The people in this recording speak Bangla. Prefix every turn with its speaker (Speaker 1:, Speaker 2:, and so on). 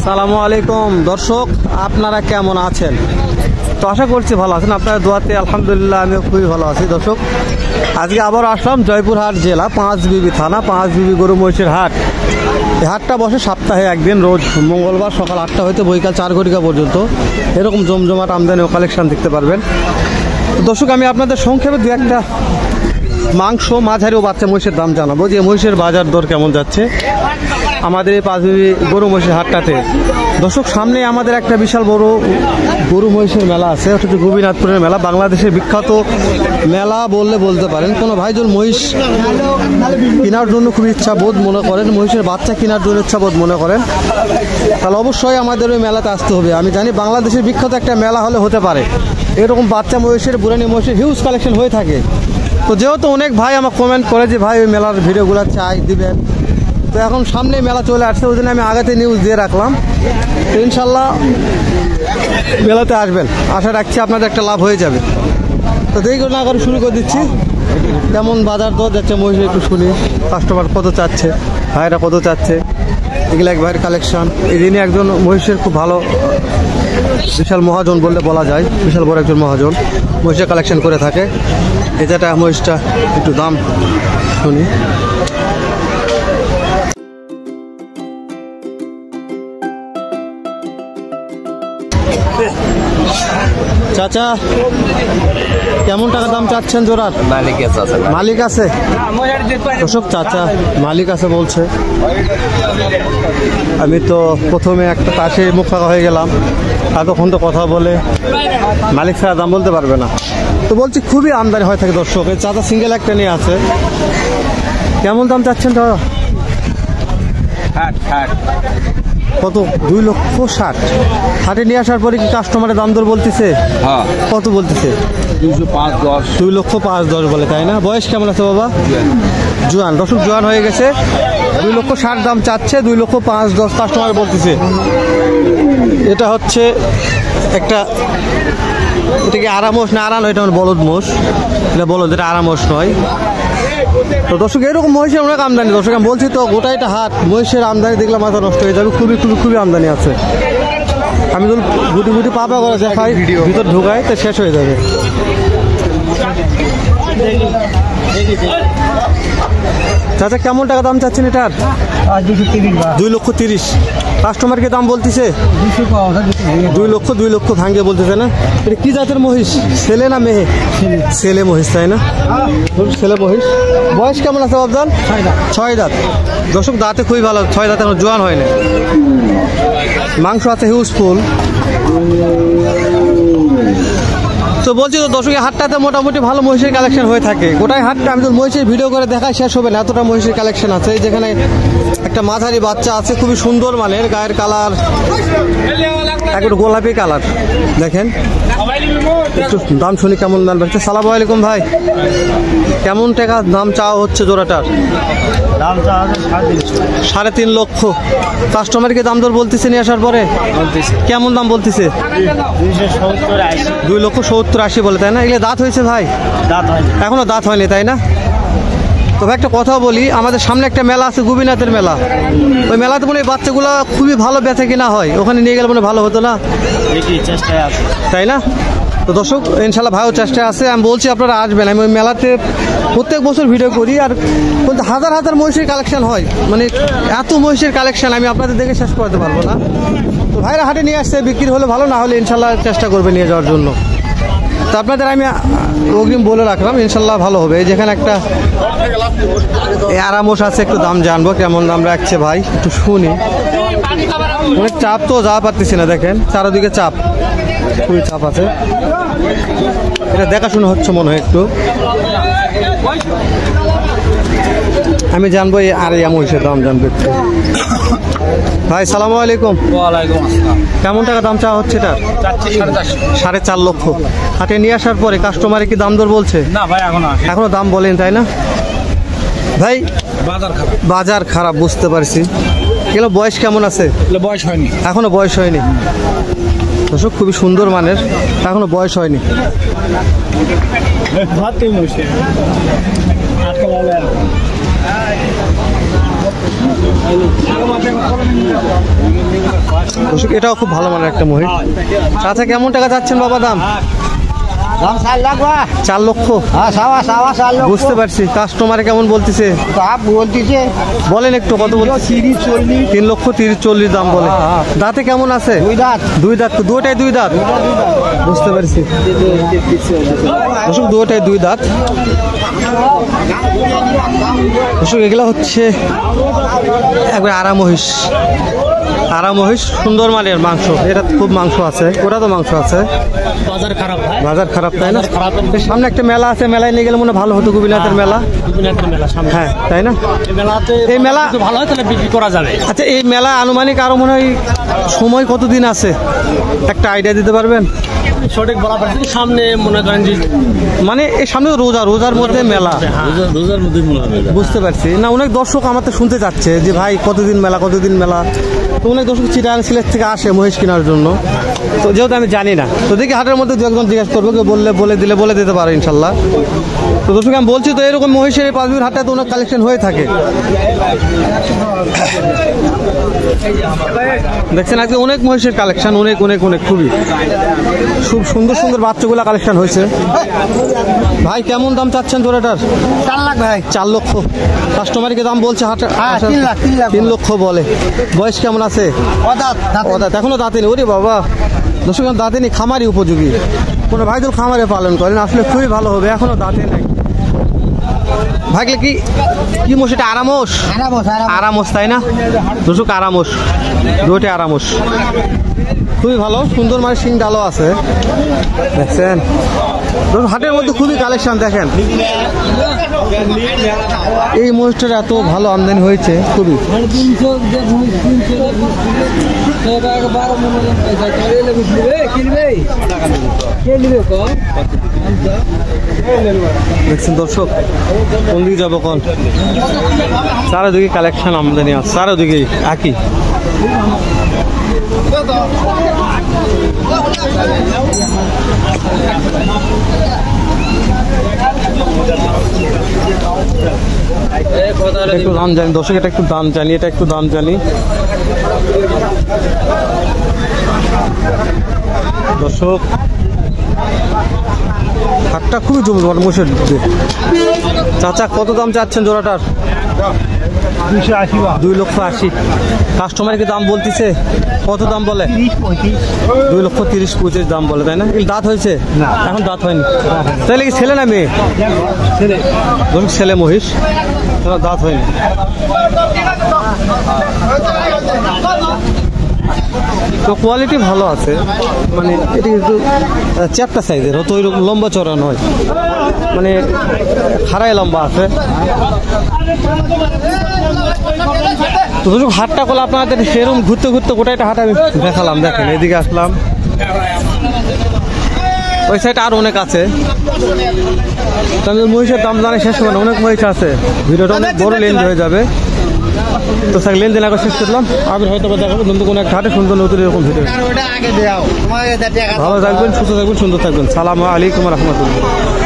Speaker 1: আসসালামু আলাইকুম দর্শক, আপনারা কেমন আছেন? তো আশা করছি ভালো আছেন। আপনার দোয়াতে আলহামদুলিল্লাহ আমিও খুবই ভালো আছি। দর্শক, আজকে আবার আসলাম জয়পুরহাট জেলা পাঁচবিবি থানা পাঁচবিবি গরু মহিষের হাট। এই হাটটা বসে সপ্তাহে একদিন, রোজ মঙ্গলবার সকাল 8টা হইতে বৈকাল 4 ঘটিকা পর্যন্ত। এরকম জমজমাট আমদানি ও কালেকশন দেখতে পারবেন। তো দর্শক, আমি আপনাদের সংক্ষেপে দু একটা মাংস, মাঝারি ও বাচ্চা মহিষের দাম জানাবো, যে মহিষের বাজার দর কেমন যাচ্ছে আমাদের এই পাঁচবিবি গরু মহিষের হাটটাতে। দর্শক, সামনে আমাদের একটা বিশাল বড় গরু মহিষের মেলা আছে, ওটা হচ্ছে গোপীনাথপুরের মেলা। বাংলাদেশের বিখ্যাত মেলা বললে বলতে পারেন। কোনো ভাইজন মহিষ কেনার জন্য খুব ইচ্ছা বোধ মনে করেন, মহিষের বাচ্চা কেনার জন্য ইচ্ছা বোধ মনে করেন, তাহলে অবশ্যই আমাদের ওই মেলাতে আসতে হবে। আমি জানি বাংলাদেশের বিখ্যাত একটা মেলা হলে হতে পারে এরকম বাচ্চা মহিষের, বুড়ানি মহিষের হিউজ কালেকশন হয়ে থাকে। তো যেহেতু অনেক ভাই আমার কমেন্ট করে যে ভাই ওই মেলার ভিডিওগুলো চাই দিবেন, তো এখন সামনে মেলা চলে আসছে, ওই জন্য আমি আগেতে নিউজ দিয়ে রাখলাম। তো ইনশাল্লাহ মেলাতে আসবেন, আশা রাখছি আপনাদের একটা লাভ হয়ে যাবে। তো দেরি করে না করে শুরু করে দিচ্ছি। কেমন বাজার দর যাচ্ছে মহিষের একটু শুনি, কাস্টমার কত চাচ্ছে, ভাইরা কত চাচ্ছে, এগুলো এক ভাইয়ের কালেকশন। এই দিনে একজন মহিষের খুব ভালো বিশাল মহাজন বললে বলা যায়, বিশাল বড় একজন মহাজন মহিষের কালেকশন করে থাকে। এই যেটা মহিষটা একটু দাম শুনি। চাচা, কেমন টাকা দাম চাচ্ছেন জোড়ার? মালিক আছে দর্শক, চাচা মালিক আছে বলছে। আমি তো প্রথমে একটা তাসে মুখ ফাঁকা হয়ে গেলাম, এতক্ষণ তো কথা বলে মালিক ছাড়া দাম বলতে পারবে না। তো বলছি খুবই আমদানি হয়ে থাকে দর্শক। এই চাচা সিঙ্গেল একটা নিয়ে আছে। কেমন দাম চাচ্ছেন দাদা? কত? 2,60,000। হাটে নিয়ে আসার পরে কি কাস্টমারের দাম দর বলতেছে? কত বলতেছে? 2,05,000 বলে, তাই না? বয়স কেমন আছে বাবা? জোয়ান। দর্শক, জোয়ান হয়ে গেছে। 2,60,000 দাম চাচ্ছে, 2,05,000 কাস্টমার বলতেছে। এটা হচ্ছে একটা, এটা কি আড়া মোষ না আড়ানো? এটা বলদ মোষ, এটা বলদ, এটা আড়া মোষ নয়। তো দর্শক, এরকম মহিষের অনেক আমদানি। দর্শক, আমি বলছি তো গোটা এটা হাট মহিষের আমদানি দেখলে মাথা নষ্ট হয়ে যাবে। খুবই খুবই খুবই আমদানি আছে। আমি যদি গুটি গুটি পাপা করে দেখাই, ভিতর ঢুকাই, তো শেষ হয়ে যাবে। চাচা, কেমন টাকা দাম চাচ্ছেন এটার? 2,30,000। কাস্টমারকে দাম বলতেছে 2 লক্ষ ভাঙ্গে বলতেছে না? এটা কি জাতের মহিষ? ছেলে না মেয়ে? ছেলে মহিষ, তাই না? ছেলে মহিষ। বয়স কেমন আছে বাবজান? 6 দাঁত। দর্শক, দাঁতে খুবই ভালো, 6 দাঁত, এখন জোয়ান হয় না। মাংস আছে হিউজ ফুল। তো বলছি তো দর্শক, হাটটাতে মোটামুটি ভালো মহিষের কালেকশন হয়ে থাকে। গোটাই হাটটা আমি তো মহিষের ভিডিও করে দেখাই শেষ হবে না, এতটা মহিষের কালেকশন আছে। যেখানে একটা মাঝারি বাচ্চা আছে, খুবই সুন্দর মানের, গায়ের কালার একটু গোলাপি কালার। দেখেন, একটু দাম শুনি কেমন দাম রাখছে। সালাম আলাইকুম ভাই, কেমন টাকা দাম চাওয়া হচ্ছে জোড়াটার?
Speaker 2: দাম চাওয়া
Speaker 1: 3.5 লক্ষ। কাস্টমারকে দাম দর বলতেছে নিয়ে আসার পরে? কেমন দাম বলতেছে? 2,70,000-80 বলে, তাই না? এগুলো দাঁত হয়েছে ভাই?
Speaker 2: দাঁত হয়নি
Speaker 1: এখনো, দাঁত হয়নি, তাই না? তবে একটা কথা বলি, আমাদের সামনে একটা মেলা আছে, গোপীনাথের মেলা। ওই মেলাতে মনে হয় বাচ্চাগুলো খুবই ভালো বেচা কিনা হয়, ওখানে নিয়ে গেলে মনে ভালো হতো না?
Speaker 2: চেষ্টায় আছে,
Speaker 1: তাই না? তো দর্শক, ইনশাল্লাহ ভাইও চেষ্টায় আছে। আমি বলছি আপনারা আসবেন। আমি ওই মেলাতে প্রত্যেক বছর ভিডিও করি, আর বলতে হাজার হাজার মহিষের কালেকশন হয়, মানে এত মহিষের কালেকশন আমি আপনাদের দেখে শেষ করতে পারবো না। তো ভাইরা হাটে নিয়ে আসছে, বিক্রি হলে ভালো, না হলে ইনশাল্লাহ চেষ্টা করবে নিয়ে যাওয়ার জন্য। তো আপনাদের আমি অগ্রিম বলে রাখলাম, ইনশাল্লাহ ভালো হবে। যেখানে একটা আরামোষ আছে, একটু দাম জানবো কেমন দাম রাখছে ভাই, একটু শুনি। অনেক চাপ তো, যা পারতেছি না। দেখেন চারদিকে চাপ, খুবই চাপ আছে। এটা দেখাশোনা হচ্ছে মনে হয় একটু। আমি জানবো এই আর মহিষের দাম জানবো একটু। ভাই সালামু আলাইকুম।
Speaker 2: ওয়ালাইকুম আসসালাম।
Speaker 1: কেমন টাকা দাম চাওয়া হচ্ছে এটা? 4.5 লক্ষ। হাটে নিয়ে আসার পরে কাস্টমারে কি দাম দর বলছে?
Speaker 2: না ভাই,
Speaker 1: এখনো দাম বলেন, তাই না ভাই? বাজার খারাপ, বুঝতে পারছি। এগুলো বয়স কেমন আছে?
Speaker 2: বয়স হয়নি,
Speaker 1: এখনো বয়স হয়নি। দর্শক, খুবই সুন্দর মানের, এখনো বয়স হয়নি। দর্শক এটাও খুব ভালো মানের একটা মহিষ। আচ্ছা কেমন টাকা চাচ্ছেন বাবা দাম? 4 লক্ষ। বুঝতে পারছি। কাস্টমারে কেমন বলতেছে? বলেন একটু কত বলছে? 3 লক্ষ 30-40 দাম বলে। দাঁতে কেমন আছে? 2 দাঁত। দুটাই 2 দাঁত। বুঝতে পারছি দর্শক, দুটাই 2 দাঁত। দর্শক এগুলো হচ্ছে একবার আরা মহিষ। আরা মহিষ সুন্দর মানের মাংস। এটা খুব মাংস আছে, ওটা তো মাংস আছে। বাজার খারাপ তাই না? সামনে একটা মেলা আছে, মেলায় নিয়ে গেলে মনে ভালো হতো। গোপীনাথের মেলা। হ্যাঁ তাই না? এই মেলা ভালো হয় তাহলে বিক্রি করা যাবে। আচ্ছা এই মেলা আনুমানিক আরো মনে হয় সময় কতদিন আছে, একটা আইডিয়া দিতে পারবেন?
Speaker 2: সঠিক বলা পারছি সামনে মনে করেন যে
Speaker 1: মানে এই সামনে রোজার মধ্যে মেলা।
Speaker 2: রোজার মধ্যে
Speaker 1: বুঝতে পারছি না। অনেক দর্শক আমার তো শুনতে চাচ্ছে যে ভাই কতদিন মেলা কতদিন মেলা। তো অনেক দর্শক চিটাগাং সিলেট থেকে আসে মহিষ কেনার জন্য। তো যেহেতু আমি জানি না, তো দেখি হাটের মধ্যে 2-1 জিজ্ঞাসা করবো, কেউ বলে দিতে পারো ইনশাল্লাহ। তো দর্শক আমি বলছি তো এরকম মহিষের এই 5 বিঘার হাটে তো অনেক কালেকশন হয়ে থাকে। দেখছেন আজকে অনেক মহিষের কালেকশন, অনেক খুবই খুব সুন্দর বাচ্চাগুলা কালেকশন হয়েছে। ভাই কেমন দাম চাচ্ছেন জোড়াটার?
Speaker 2: 4 লাখ ভাই।
Speaker 1: 4 লক্ষ। কাস্টমারকে দাম বলছে হাটে
Speaker 2: 3
Speaker 1: লক্ষ বলে। বয়স কেমন আছে? অদাঁত। এখনো দাঁতেনি। ওরে বাবা দর্শক দাঁতেনি, খামারি উপযোগী। কোনো ভাই তো খামারে পালন করেন, আসলে খুবই ভালো হবে। এখনো দাঁতে নাই। ভাগলে কি মোষ এটা? আরামোস তাই না দর্শক? আরামোস, দুটো আরামোস খুবই ভালো, সুন্দর মানে সিং ডালও আছে। দেখছেন হাটের মধ্যে খুবই কালেকশন। দেখেন এই মহিষটার এত ভালো আমদানি হয়েছে খুবই। দেখছেন দর্শক কোন দিকে যাবো কোন? চারিদিকে কালেকশন আমদানি আছে, চারিদিকে একই। একটু দাম জানি দর্শক, এটা একটু দাম জানি, এটা একটু দাম জানি দর্শক। হাটটা খুবই জমি মোষের। চাচা কত দাম চাচ্ছেন জোড়াটার? 2 লক্ষ 80। কাস্টমারকে দাম বলতেছে কত দাম বলে? 2 লক্ষ 30-35 দাম বলে তাই না? দাঁত হয়েছে? এখন দাঁত হয়নি। তাহলে কি ছেলে না মেয়ে? ছেলে মহিষ, দাঁত হয়নি। তো কোয়ালিটি ভালো আছে, মানে এটা কিন্তু চ্যাপ্টা সাইজের, হয়তো ওই রকম লম্বা চড়া নয়, মানে খাড়াই লম্বা আছে। তো হাটটা করলে আপনাদের সেরকম ঘুরতে গোটাইটা হাট আমি দেখালাম। দেখেন এদিকে আসলাম, ওই সাইডে আর অনেক আছে। মহিষের দাম জানে শেষ মানে অনেক মহিষ আছে। ভিডিওটা অনেক বড় লেন্থ হয়ে যাবে, তো স্যার লেনদেন আগে শেষ করলাম। আবার হয়তো দেখাবো নতুন কোনো একটা হাটে সুন্দর নতুন এরকম ভিডিও। ভালো থাকবেন, সুস্থ থাকবেন, সুন্দর থাকবেন। সালামু আলাইকুম রহমতুল্লাহ।